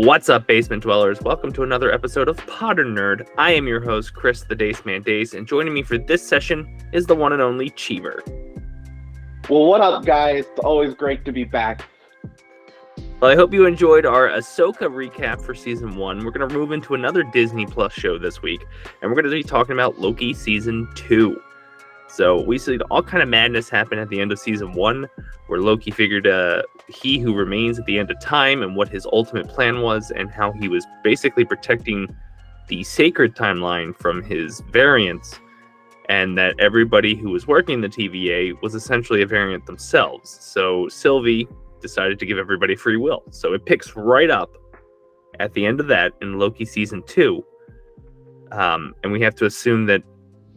What's up, basement dwellers? Welcome to another episode of Podern Nerd. I am your host, Chris the Dace Man Dace, and joining me for this session is the one and only Cheever. Well, what up, guys? It's always great to be back. Well, I hope you enjoyed our Ahsoka recap for Season 1. We're going to move into another Disney Plus show this week, and we're going to be talking about Loki Season 2. So we see all kind of madness happen at the end of Season 1, where Loki figured he who remains at the end of time and what his ultimate plan was, and how he was basically protecting the sacred timeline from his variants, and that everybody who was working the TVA was essentially a variant themselves. So Sylvie decided to give everybody free will. So it picks right up at the end of that in Loki Season 2. And we have to assume that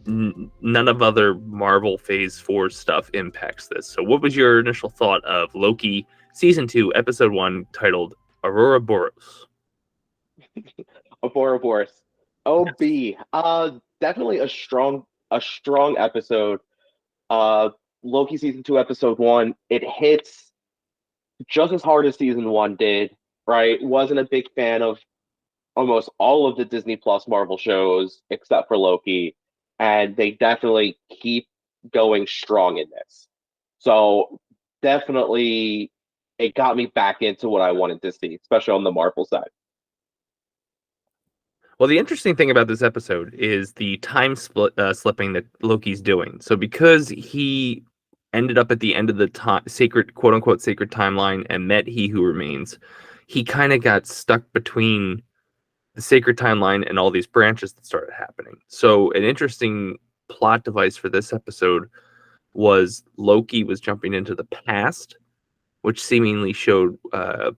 none of other Marvel Phase 4 stuff impacts this. So what was your initial thought of Loki Season 2, Episode 1, titled Ouroboros? Ouroboros. OB. Definitely a strong episode. Loki Season 2, Episode 1. It hits just as hard as Season 1 did, right? Wasn't a big fan of almost all of the Disney Plus Marvel shows except for Loki. And they definitely keep going strong in this. So definitely it got me back into what I wanted to see, especially on the Marvel side. Well, the interesting thing about this episode is the time slipping that Loki's doing. So because he ended up at the end of the sacred, quote unquote, sacred timeline and met He Who Remains, he kind of got stuck between the sacred timeline and all these branches that started happening. So an interesting plot device for this episode was Loki was jumping into the past, which seemingly showed I'll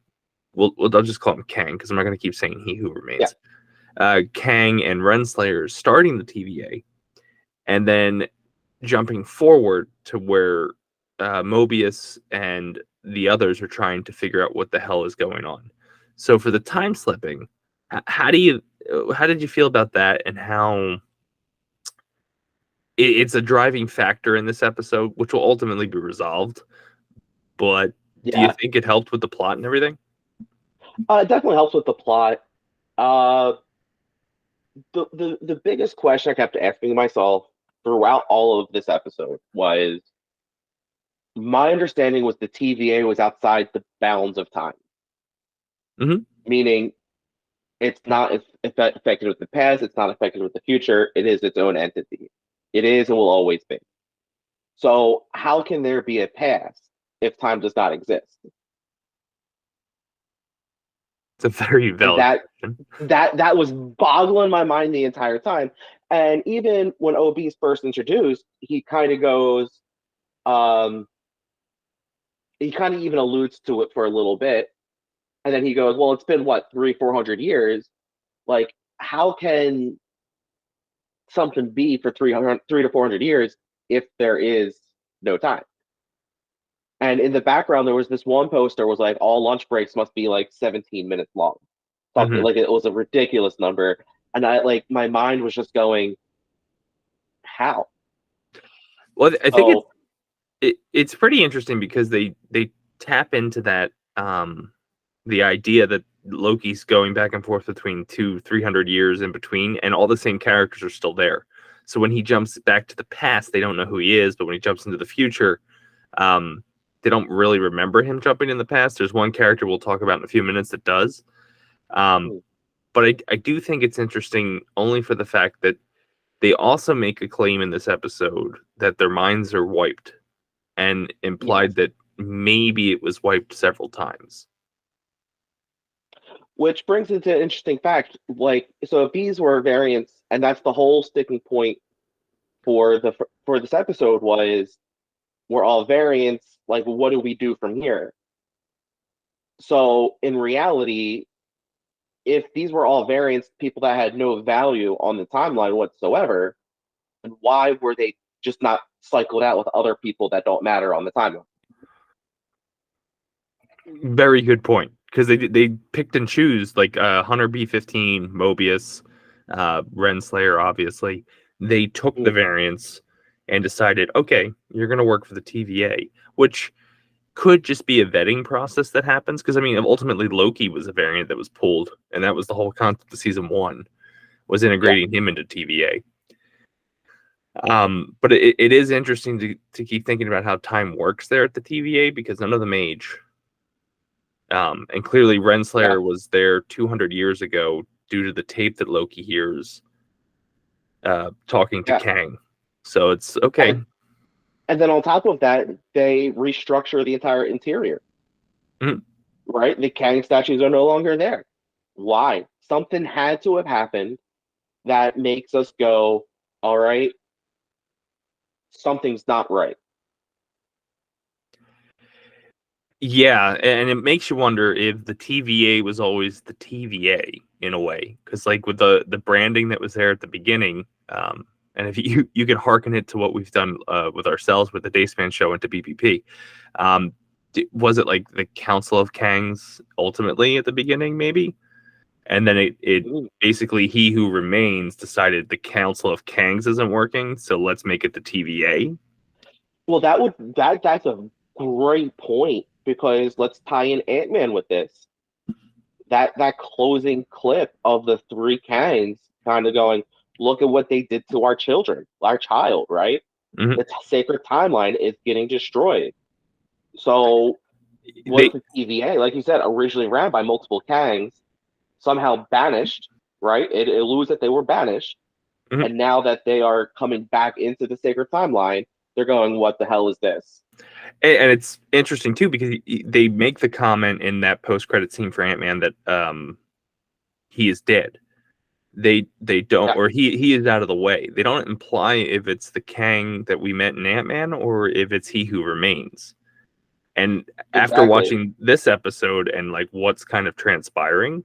just call him Kang because I'm not going to keep saying He Who Remains. Yeah. Kang and Renslayer starting the TVA, and then jumping forward to where Mobius and the others are trying to figure out what the hell is going on. So for the time slipping, how did you feel about that, and how it's a driving factor in this episode, which will ultimately be resolved? But do you think it helped with the plot and everything? It definitely helps with the plot. The biggest question I kept asking myself throughout all of this episode was, my understanding was the TVA was outside the bounds of time. Mm-hmm. Meaning it's not affected with the past, it's not affected with the future, it is its own entity. It is and will always be. So how can there be a past if time does not exist? It's a very valid question. That was boggling my mind the entire time. And even when OB's first introduced, he kind of goes, he kind of even alludes to it for a little bit. And then he goes, well, it's been what, 300-400 years? Like, how can something be for 300 to 400 years if there is no time? And in the background, there was this one poster was like, all lunch breaks must be like 17 minutes long. Something like it was a ridiculous number. And my mind was just going, how? Well, I think it's pretty interesting because they tap into that, the idea that Loki's going back and forth between 200-300 years in between, and all the same characters are still there. So when he jumps back to the past, they don't know who he is, but when he jumps into the future, they don't really remember him jumping in the past. There's one character we'll talk about in a few minutes that does. But I do think it's interesting only for the fact that they also make a claim in this episode that their minds are wiped, and implied that maybe it was wiped several times. Which brings into an interesting fact. So if these were variants, and that's the whole sticking point for this episode was, we're all variants, like, what do we do from here? So in reality, if these were all variants, people that had no value on the timeline whatsoever, then why were they just not cycled out with other people that don't matter on the timeline? Very good point, because they picked and choose, like Hunter B-15, Mobius, Renslayer, obviously. They took the variants and decided, okay, you're going to work for the TVA, which could just be a vetting process that happens. Because I mean, ultimately Loki was a variant that was pulled, and that was the whole concept of season 1, was integrating him into TVA. But it is interesting to keep thinking about how time works there at the TVA, because none of them age. And clearly Renslayer was there 200 years ago due to the tape that Loki hears talking to Kang. So it's okay. And then on top of that, they restructure the entire interior. Mhm. Right? The Kang statues are no longer there. Why? Something had to have happened that makes us go, all right, something's not right. Yeah, and it makes you wonder if the TVA was always the TVA in a way, because like with the branding that was there at the beginning, and if you can hearken it to what we've done with ourselves with the Dace Man show into BPP, was it like the Council of Kangs ultimately at the beginning maybe, and then it basically He Who Remains decided the Council of Kangs isn't working, so let's make it the TVA. Well, that's a great point, because let's tie in Ant-Man with this. That closing clip of the three Kangs kind of going, look at what they did to our children, our child, right? Mm-hmm. The sacred timeline is getting destroyed. So was the TVA, like you said, originally ran by multiple Kangs, somehow banished, right? It alludes that they were banished. Mm-hmm. And now that they are coming back into the sacred timeline, they're going, what the hell is this? And it's interesting too, because they make the comment in that post-credit scene for Ant-Man that he is dead. They don't, or he is out of the way. They don't imply if it's the Kang that we met in Ant-Man or if it's He Who Remains. And after watching this episode and like what's kind of transpiring,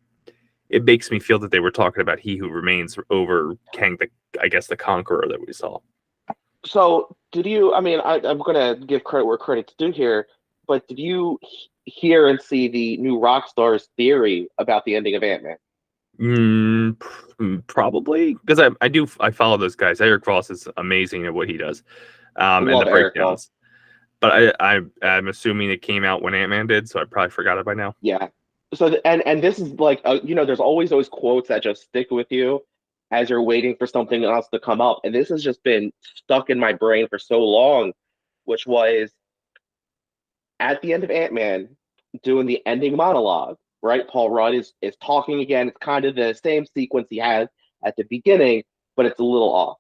it makes me feel that they were talking about He Who Remains over Kang, I guess the Conqueror that we saw. So did you, I mean, I'm going to give credit where credit's due here, but did you hear and see the new Rockstar's theory about the ending of Ant-Man? Probably, because I follow those guys. Eric Voss is amazing at what he does, and the breakdowns. But I'm assuming it came out when Ant-Man did, so I probably forgot it by now. Yeah. So and this is like there's always those quotes that just stick with you as you're waiting for something else to come up, and this has just been stuck in my brain for so long, which was at the end of Ant-Man doing the ending monologue, right? Paul Rudd is talking again. It's kind of the same sequence he had at the beginning, but it's a little off.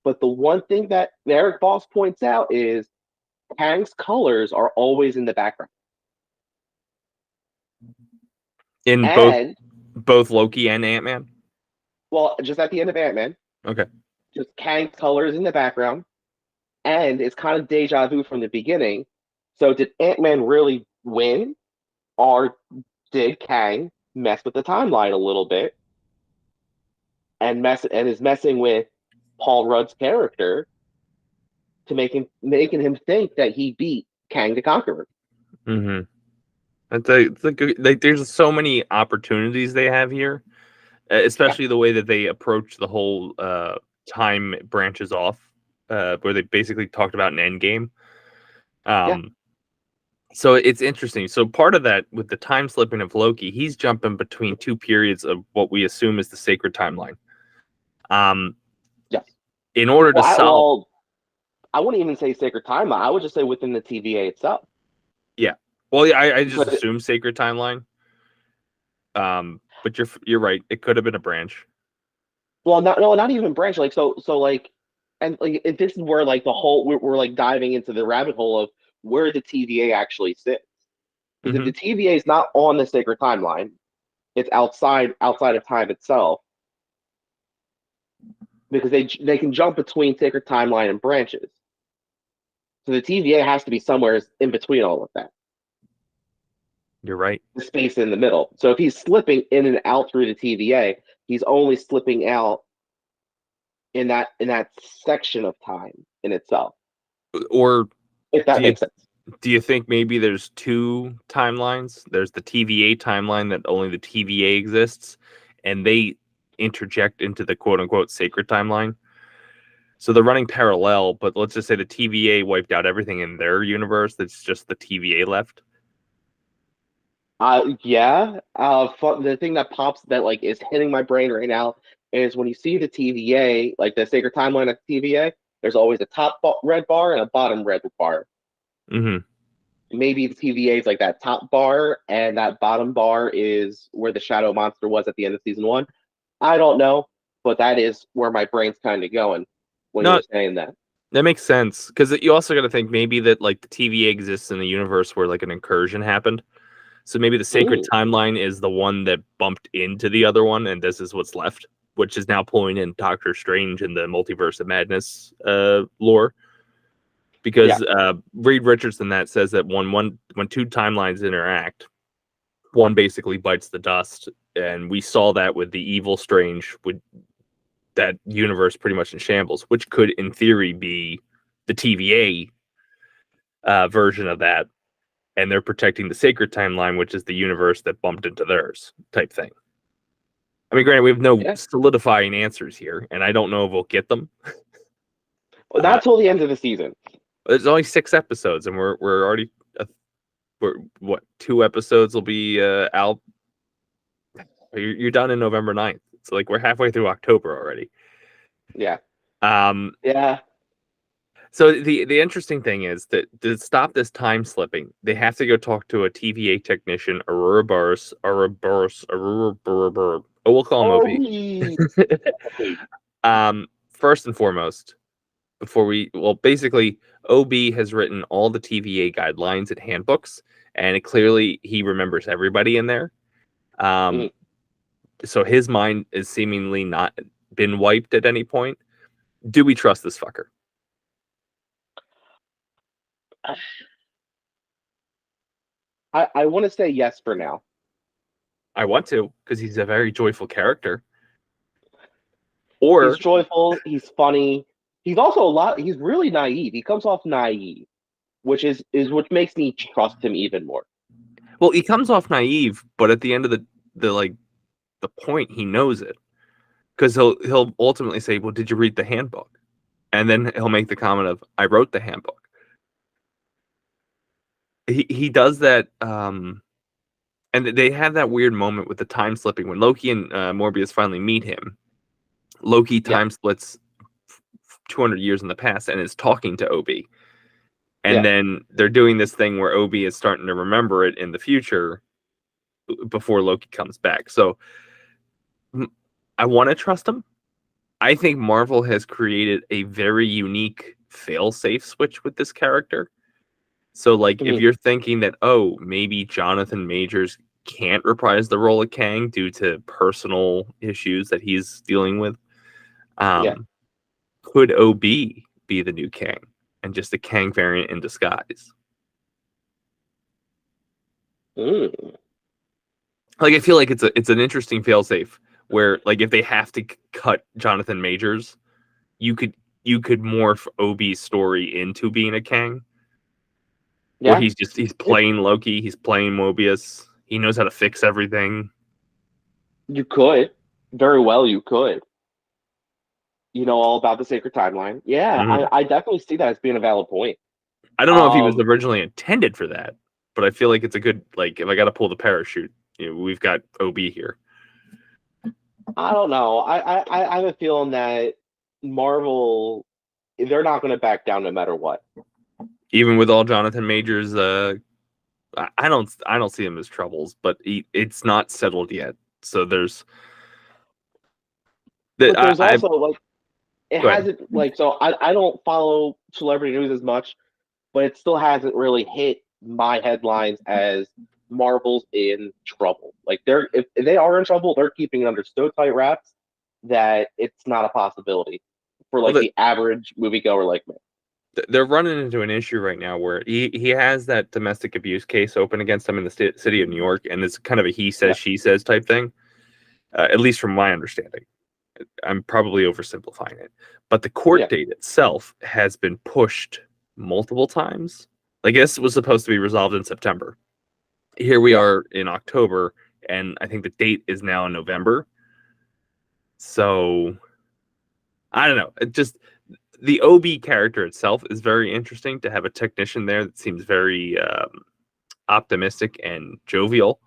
But the one thing that Eric Voss points out is Kang's colors are always in the background. In both Loki and Ant-Man? Well, just at the end of Ant-Man. Okay. Just Kang's colors in the background. And it's kind of deja vu from the beginning. So did Ant-Man really win? Or did Kang mess with the timeline a little bit and is messing with Paul Rudd's character to making him think that he beat Kang the Conqueror? Mm-hmm. It's a good, like there's so many opportunities they have here, especially the way that they approach the whole time branches off, where they basically talked about an end game. So it's interesting. So part of that with the time slipping of Loki, he's jumping between two periods of what we assume is the sacred timeline. Yes. In order to solve, I wouldn't even say sacred timeline. I would just say within the TVA itself. Yeah. Well, yeah, I just assume sacred timeline. But you're right. It could have been a branch. Well, not even branch. Like like, and like this is where like the whole we're like diving into the rabbit hole of where the TVA actually sits. Because if the TVA is not on the sacred timeline, it's outside of time itself. Because they can jump between sacred timeline and branches. So the TVA has to be somewhere in between all of that. You're right. The space in the middle. So if he's slipping in and out through the TVA, he's only slipping out in that section of time in itself. Or if that makes sense. Do you think maybe there's two timelines? There's the TVA timeline that only the TVA exists, and they interject into the quote unquote sacred timeline. So they're running parallel, but let's just say the TVA wiped out everything in their universe. That's just the TVA left. Yeah. The thing that pops that like is hitting my brain right now is when you see the TVA, like the sacred timeline of the TVA. There's always a top red bar and a bottom red bar. Mm-hmm. Maybe the TVA is like that top bar, and that bottom bar is where the shadow monster was at the end of season one. I don't know, but that is where my brain's kind of going when you No, were saying that. that makes sense because you also got to think maybe that like the TVA exists in a universe where like an incursion happened. So maybe the sacred Mm, timeline is the one that bumped into the other one, and this is what's left, which is now pulling in Doctor Strange and the Multiverse of Madness lore. yeah, Because Reed Richardson that says that when two timelines interact, one basically bites the dust, and we saw that with the evil Strange with that universe pretty much in shambles, which could in theory be the TVA version of that, and they're protecting the sacred timeline, which is the universe that bumped into theirs type thing. I mean, granted, we have no yeah. solidifying answers here, and I don't know if we'll get them. Well, that's till the end of the season. There's only 6 episodes, and we're already what 2 episodes will be out. You're done in November 9th. So like we're halfway through October already. Yeah, Um, yeah. so the interesting thing is that to stop this time slipping, they have to go talk to a TVA technician, Ouroboros. Oh, we'll call him Oh, OB. we. First and foremost, basically, OB has written all the TVA guidelines and handbooks, and clearly he remembers everybody in there. Mm. So his mind is seemingly not been wiped at any point. Do we trust this fucker? I want to say yes for now. I want to because he's a very joyful character. He's Or, joyful. He's funny. He's also a lot. He's really naive. He comes off naive, which is which makes me trust him even more. well, he comes off naive, but at the end of the point, he knows it because he'll ultimately say, "Well, did you read the handbook?" And then he'll make the comment of, "I wrote the handbook." He does that. And they have that weird moment with the time slipping when Loki and Morbius finally meet him. Loki Yeah, time splits 200 years in the past and is talking to Obi. And yeah. then they're doing this thing where Obi is starting to remember it in the future before Loki comes back. So I want to trust him. I think Marvel has created a very unique fail-safe switch with this character. So, like, if Mhm. you're thinking that, oh, maybe Jonathan Majors can't reprise the role of Kang due to personal issues that he's dealing with, Yeah. um, could OB be the new Kang and just a Kang variant in disguise? Mm. Like, I feel like it's an interesting failsafe where, like, if they have to cut Jonathan Majors, you could you could morph OB's story into being a Kang, where Yeah. he's It, playing Loki, he's playing Mobius, he knows how to fix everything. you could very well. You could. You know all about the sacred timeline. Yeah, Mhm. I definitely see that as being a valid point. I don't know if he was Um, originally intended for that, but I feel like it's a good, like, if I got to pull the parachute, we've got OB here. I don't know. I have a feeling that Marvel, they're not going to back down no matter what. Even with all Jonathan Majors, I don't see him as troubles, but it's not settled yet. So there's that But there's I also like it go ahead. hasn't like so I don't follow celebrity news as much, but it still hasn't really hit my headlines as Marvel's in trouble. Like they're if they are in trouble, they're keeping it under so tight wraps that it's not a possibility for Well, like the average moviegoer like me. they're running into an issue right now where he has that domestic abuse case open against him in the city of New York, and it's kind of a he Yeah, says she says type thing. At least from my understanding. I'm probably oversimplifying it, but the court yeah, date itself has been pushed multiple times. Like this was supposed to be resolved in September. Here we yeah. are in October, and I think the date is now in November. So I don't know. It just the OB character itself is very interesting to have a technician there that seems very optimistic and jovial.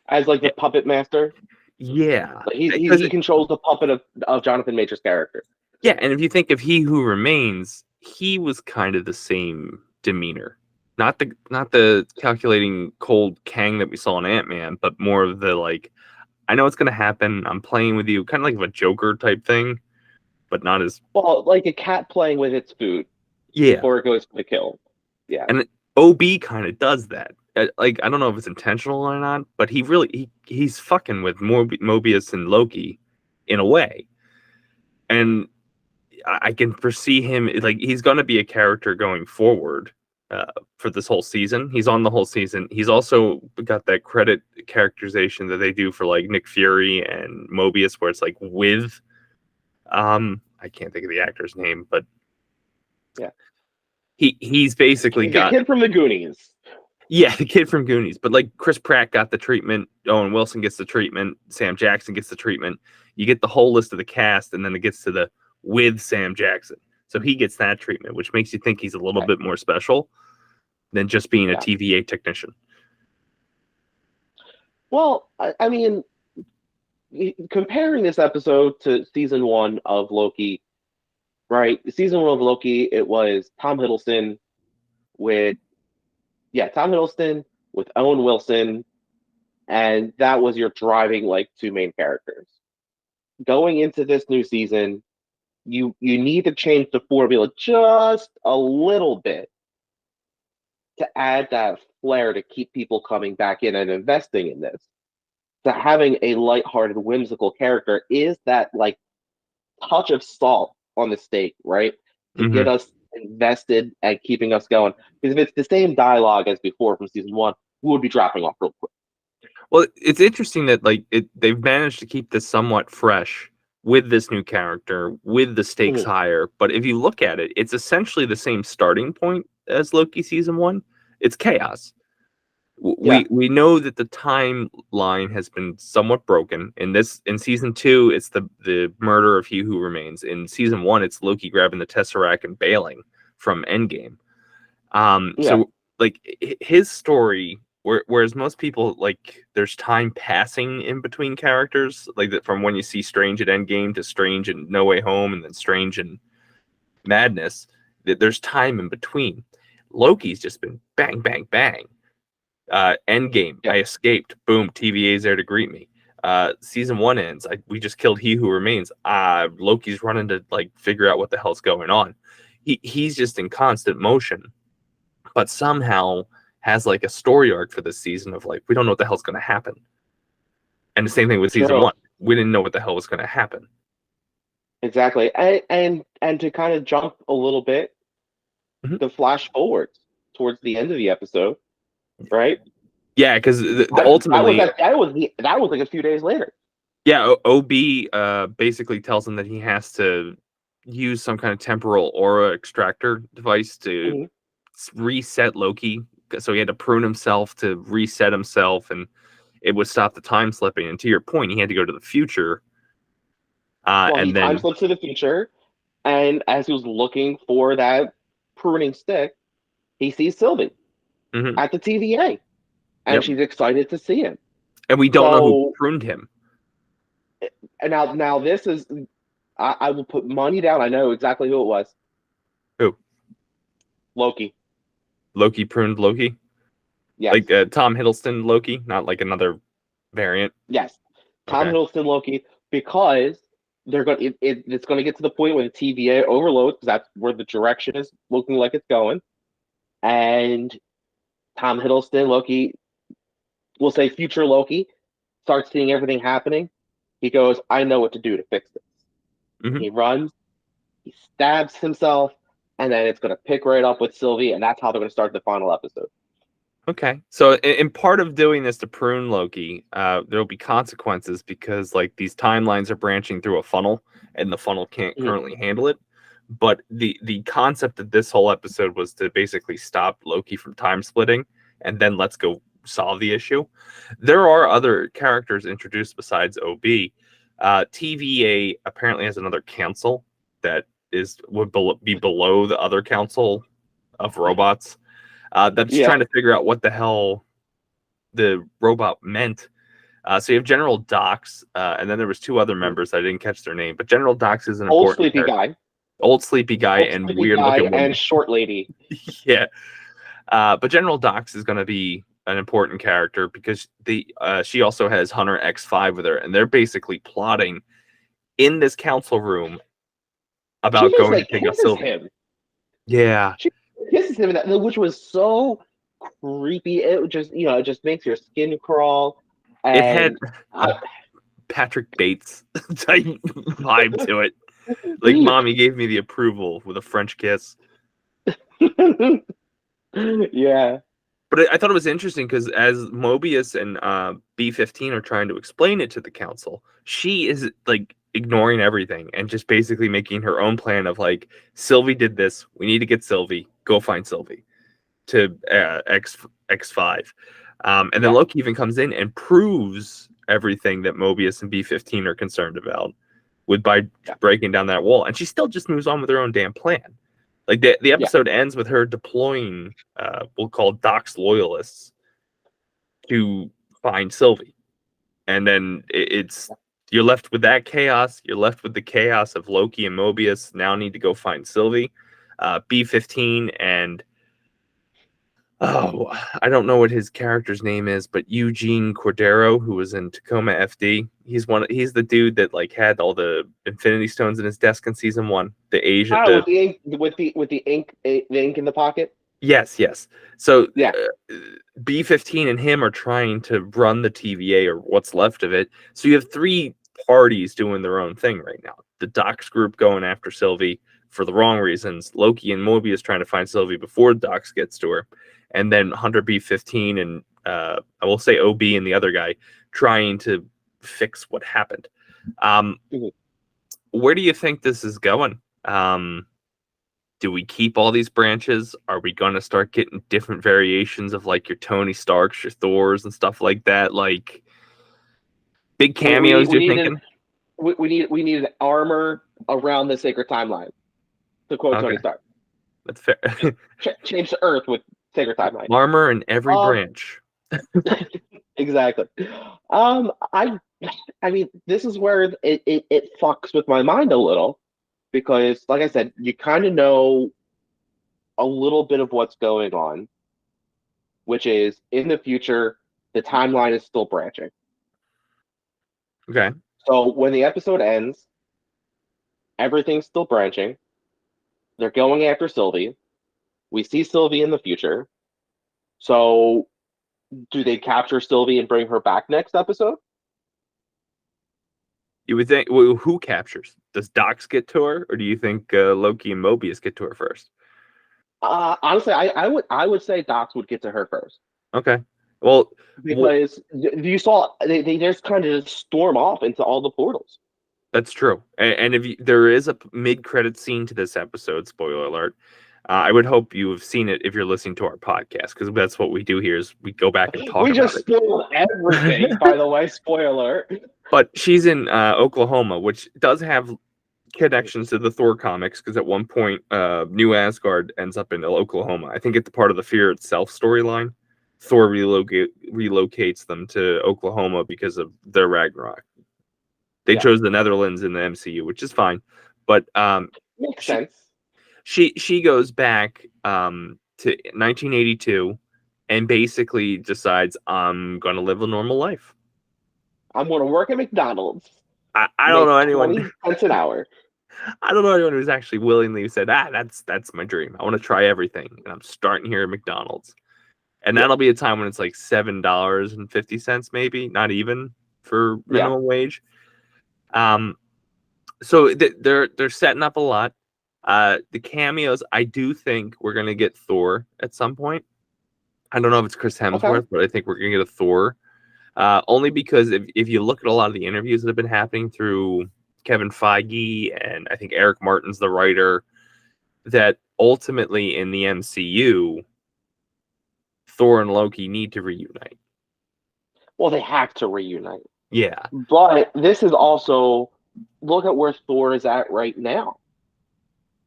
As like the puppet master. Yeah, Like because he controls the puppet of Jonathan Major's character. yeah, and if you think of He Who Remains, he was kind of the same demeanor. Not the calculating cold Kang that we saw in Ant-Man, but more of the like, I know it's gonna happen, I'm playing with you, kind of like a Joker type thing, but not as Well, like a cat playing with its food yeah. before it goes for the kill. Yeah. And OB kind of does that. Like I don't know if it's intentional or not, but he's fucking with Mobius and Loki in a way. And I can foresee him like he's going to be a character going forward for this whole season. He's on the whole season. He's also got that credit characterization that they do for like Nick Fury and Mobius, where it's like with I can't think of the actor's name, but Yeah. he's basically He's a kid from the Goonies. yeah, the kid from Goonies. But like Chris Pratt got the treatment, Owen Wilson gets the treatment, Sam Jackson gets the treatment. You get the whole list of the cast, and then it gets to the with Sam Jackson. So he gets that treatment, which makes you think he's a little bit more special than just being a TVA technician. Well, I mean, comparing this episode to season 1 of Loki, right? Season 1 of Loki, it was Tom Hiddleston with Owen Wilson, and that was your driving like two main characters. Going into this new season, you need to change the formula just a little bit to add that flair to keep people coming back in and investing in this. So having a lighthearted, whimsical character is that like touch of salt on the steak, right? To get us invested and keeping us going. Because if it's the same dialogue as before from season 1, we would be dropping off real quick. Well, it's interesting that like they've managed to keep this somewhat fresh with this new character, with the stakes higher. But if you look at it, it's essentially the same starting point as Loki season 1. It's chaos. We know that the timeline has been somewhat broken. In season 2, it's the murder of He Who Remains. In season 1, it's Loki grabbing the Tesseract and bailing from Endgame. So like his story, whereas most people like there's time passing in between characters, like that from when you see Strange at Endgame to Strange and No Way Home, and then Strange and Madness, that there's time in between. Loki's just been bang, bang, bang. Endgame, I escaped. Boom, TVA's there to greet me. Season 1 ends. We just killed He Who Remains. Loki's running to like figure out what the hell's going on. He's just in constant motion, but somehow has like a story arc for this season of like we don't know what the hell's going to happen. And the same thing with season 1. We didn't know what the hell was going to happen. Exactly, and to kind of jump a little bit, the flash forwards towards the end of the episode. Right. Yeah, because ultimately that was like a few days later. Yeah, OB basically tells him that he has to use some kind of temporal aura extractor device to reset Loki. So he had to prune himself to reset himself, and it would stop the time slipping. And to your point, he had to go to the future. He time slips to the future, and as he was looking for that pruning stick, he sees Sylvie at the TVA, and she's excited to see him. And we don't know who pruned him. And now this is, I will put money down. I know exactly who it was. Who? Loki. Loki pruned Loki? Yes. Like Tom Hiddleston Loki, not like another variant? Yes. Tom Hiddleston Loki, because they're going. It's going to get to the point where the TVA overloads, because that's where the direction is looking like it's going. And Tom Hiddleston Loki, we'll say future Loki, starts seeing everything happening. He goes, I know what to do to fix this. He runs, he stabs himself, and then it's going to pick right up with Sylvie, and that's how they're going to start the final episode. Okay. So in part of doing this to prune Loki, there'll be consequences because like these timelines are branching through a funnel, and the funnel can't currently handle it. But the concept of this whole episode was to basically stop Loki from time splitting, and then let's go solve the issue. There are other characters introduced besides OB. TVA apparently has another council that would be below the other council of robots. That's trying to figure out what the hell the robot meant. So you have General Dox, and then there was two other members. I didn't catch their name, but General Dox is an old important sleepy character. guy, Old sleepy guy and weird looking woman and short lady. Yeah. But General Dox is going to be an important character because she also has Hunter X5 with her, and they're basically plotting in this council room about She just going like to take a kisses Sylvie. him. Yeah. She kisses him, which was so creepy. It just makes your skin crawl. And It had a Patrick Bates type vibe to it. Like, mommy gave me the approval with a French kiss. Yeah. But I thought it was interesting because as Mobius and B-15 are trying to explain it to the council, she is like ignoring everything and just basically making her own plan of like, Sylvie did this. We need to get Sylvie. Go find Sylvie to X5. And then Loki even comes in and proves everything that Mobius and B-15 are concerned about by breaking down that wall. And she still just moves on with her own damn plan. Like the episode ends with her deploying, we'll call Doc's loyalists to find Sylvie, and then you're left with that chaos. You're left with the chaos of Loki and Mobius now need to go find Sylvie. B-15 and I don't know what his character's name is, but Eugene Cordero, who was in Tacoma FD. He's the dude that like had all the Infinity Stones in his desk in season 1. The Asian with the ink in the pocket. Yes. So B-15 and him are trying to run the TVA or what's left of it. So you have 3 parties doing their own thing right now. The Docs group going after Sylvie for the wrong reasons. Loki and Mobius trying to find Sylvie before Docs gets to her. And then Hunter B-15 and I will say OB and the other guy trying to fix what happened. Where do you think this is going? Do we keep all these branches? Are we going to start getting different variations of like your Tony Starks, your Thors, and stuff like that? Like big cameos? You're thinking? We need an armor around the sacred timeline. To quote Tony Stark. That's fair. Change the Earth with sacred timeline. Armor in every branch. Exactly. I mean, this is where it fucks with my mind a little. Because, like I said, you kind of know a little bit of what's going on, which is in the future, the timeline is still branching. Okay. So when the episode ends, everything's still branching. They're going after Sylvie. We see Sylvie in the future. So do they capture Sylvie and bring her back next episode? You would think, well, who captures? Does Dox get to her, or do you think Loki and Mobius get to her first? Honestly, I would say Dox would get to her first. Okay. Well, because you saw they just kind of storm off into all the portals. That's true. And if there is a mid-credit scene to this episode, spoiler alert, I would hope you have seen it if you're listening to our podcast, because that's what we do here is we go back and talk about it. We just spoiled everything, by the way, spoiler. But she's in Oklahoma, which does have connections to the Thor comics, because at one point, New Asgard ends up in Oklahoma. I think it's part of the Fear Itself storyline. Thor relocates them to Oklahoma because of their Ragnarok. They chose the Netherlands in the MCU, which is fine. But makes sense. She goes back to 1982 and basically decides, I'm going to live a normal life. I'm going to work at McDonald's. I don't know anyone. 20 cents an hour. I don't know anyone who's actually willingly said, that's my dream. I want to try everything. And I'm starting here at McDonald's. And that'll be a time when it's like $7.50, maybe, not even for minimum wage. So they're setting up a lot. The cameos, I do think we're gonna get Thor at some point. I don't know if it's Chris Hemsworth, but I think we're gonna get a Thor. Only because if you look at a lot of the interviews that have been happening through Kevin Feige and I think Eric Martin's the writer, that ultimately in the MCU, Thor and Loki need to reunite. Well, they have to reunite. Yeah. But this is also, look at where Thor is at right now.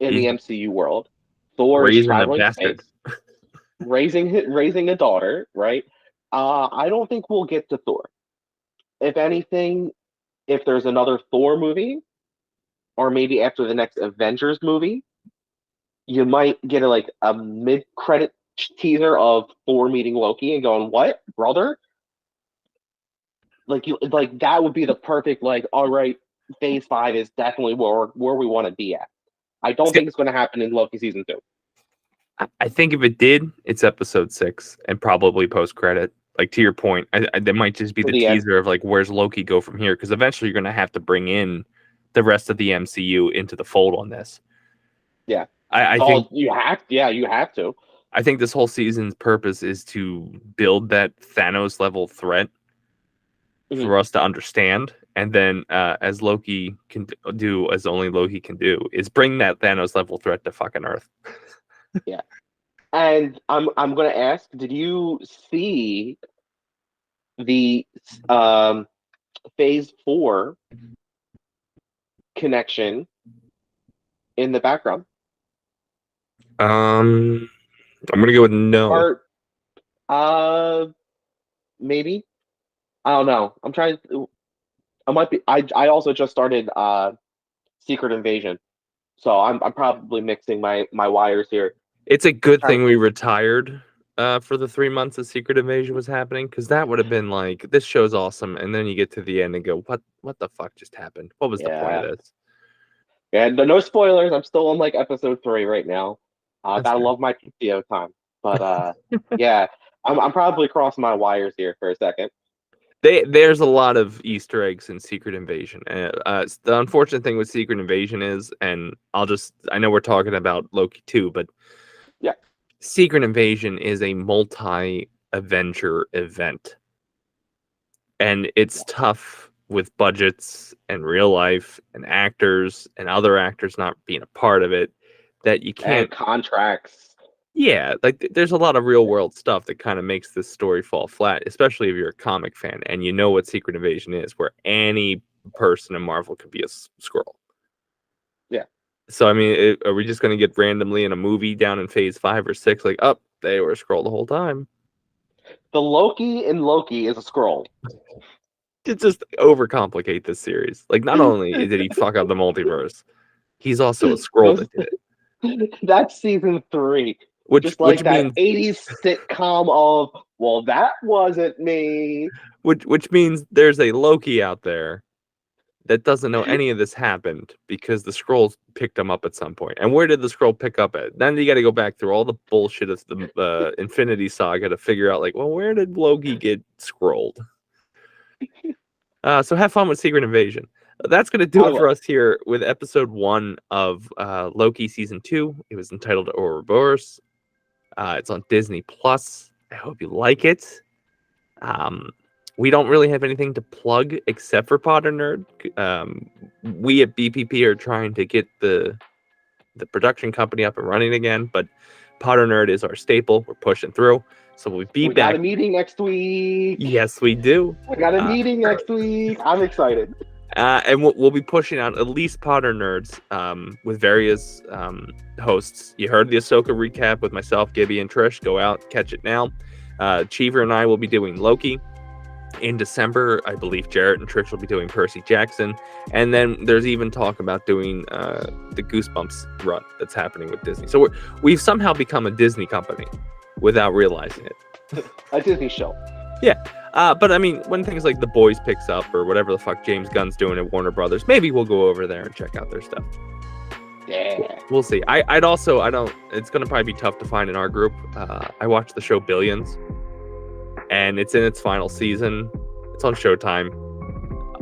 in He's the MCU world. Thor is raising a traveling bastard. space, raising a daughter, right? I don't think we'll get to Thor. If anything, if there's another Thor movie, or maybe after the next Avengers movie, you might get a mid-credit teaser of Thor meeting Loki and going, "What, brother?" Like that would be the perfect all right, phase 5 is definitely where we want to be at. I don't think it's going to happen in Loki season 2. I think if it did, it's episode 6 and probably post credit. Like to your point, that might just be To the the end. teaser of like where's Loki go from here, because eventually you're going to have to bring in the rest of the MCU into the fold on this. Yeah. I think you have to. I think this whole season's purpose is to build that Thanos level threat Mhm. for us to understand, and then as Loki can do, as only Loki can do, is bring that Thanos level threat to fucking Earth. Yeah. And I'm going to ask, did you see the phase 4 connection in the background? I'm gonna go with no. Or maybe. I don't know. I'm trying to. I might be. I also just started Secret Invasion, so I'm probably mixing my wires here. It's a good Trying thing we retired for the 3 months that Secret Invasion was happening, because that would have been like, this show's awesome, and then you get to the end and go, what the fuck just happened? What was the point Yeah. of this? Yeah. No spoilers. I'm still on episode 3 right now. That's Gotta fair. love my PTO time, but yeah, I'm probably crossing my wires here for a second. There's a lot of Easter eggs in Secret Invasion. The unfortunate thing with Secret Invasion is, and I know we're talking about Loki too, but Yeah. Secret Invasion is a multi-Avenger event. And it's tough with budgets and real life and actors and other actors not being a part of it, that you And can't. contracts. Yeah, like there's a lot of real world stuff that kind of makes this story fall flat, especially if you're a comic fan and you know what Secret Invasion is, where any person in Marvel could be a Skrull. Yeah. So I mean, are we just going to get randomly in a movie down in phase 5 or 6, like, oh, they were a Skrull the whole time? The Loki in Loki is a Skrull. To just overcomplicate this series. Like, not only did he fuck up the multiverse, he's also a Skrull that did it. That's season 3. Which Just like that means 80s sitcom of, well, that wasn't me. which means there's a Loki out there that doesn't know any of this happened because the Skrulls picked him up at some point. And where did the Skrull pick up at? Then you got to go back through all the bullshit of the Infinity Saga to figure out, like, well, where did Loki get Skrulled? So have fun with Secret Invasion. That's going to do it for us here with episode 1 of Loki season 2. It was entitled Ouroboros. It's on Disney Plus. I hope you like it. We don't really have anything to plug except for Podern Nerd. We at BPP are trying to get the production company up and running again, but Podern Nerd is our staple. We're pushing through. So we'll be back. We got a meeting next week. Yes, we do. We got a meeting next week. I'm excited. And we'll be pushing out at least Podern Nerds with various hosts. You heard the Ahsoka recap with myself, Gibby, and Trish. Go out, catch it now. Cheever and I will be doing Loki. In December, I believe Jarrett and Trish will be doing Percy Jackson. And then there's even talk about doing the Goosebumps run that's happening with Disney. So we've somehow become a Disney company without realizing it. A Disney show. Yeah. But I mean, when things like The Boys picks up or whatever the fuck James Gunn's doing at Warner Brothers, maybe we'll go over there and check out their stuff. Yeah. We'll see. It's going to probably be tough to find in our group. I watched the show Billions, and it's in its final season. It's on Showtime.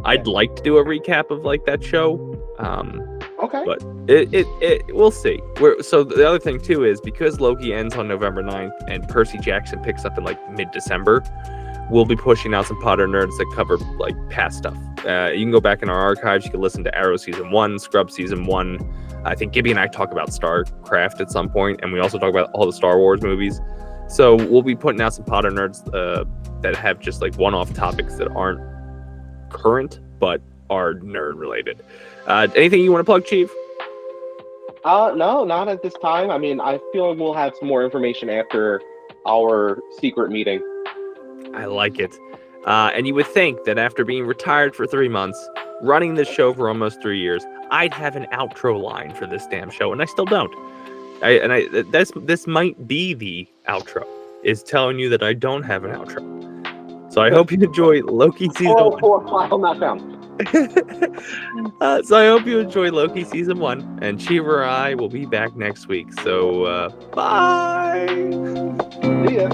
I'd like to do a recap of like that show. Okay. But we'll see. So the other thing too is, because Loki ends on November 9th and Percy Jackson picks up in like mid-December, we'll be pushing out some Podern Nerds that cover like past stuff. You can go back in our archives. You can listen to Arrow season 1, Scrub season 1. I think Gibby and I talk about StarCraft at some point, and we also talk about all the Star Wars movies. So we'll be putting out some Podern Nerds that have just like one-off topics that aren't current but are nerd related. Anything you want to plug, Chief? No, not at this time. I mean, I feel we'll have some more information after our secret meeting. I like it. And you would think that after being retired for 3 months, running this show for almost 3 years, I'd have an outro line for this damn show, and I still don't. This might be the outro, is telling you that I don't have an outro. So I hope you enjoy Loki season 1. File not found. So I hope you enjoy Loki season 1, and Cheever and I will be back next week. So bye. See ya.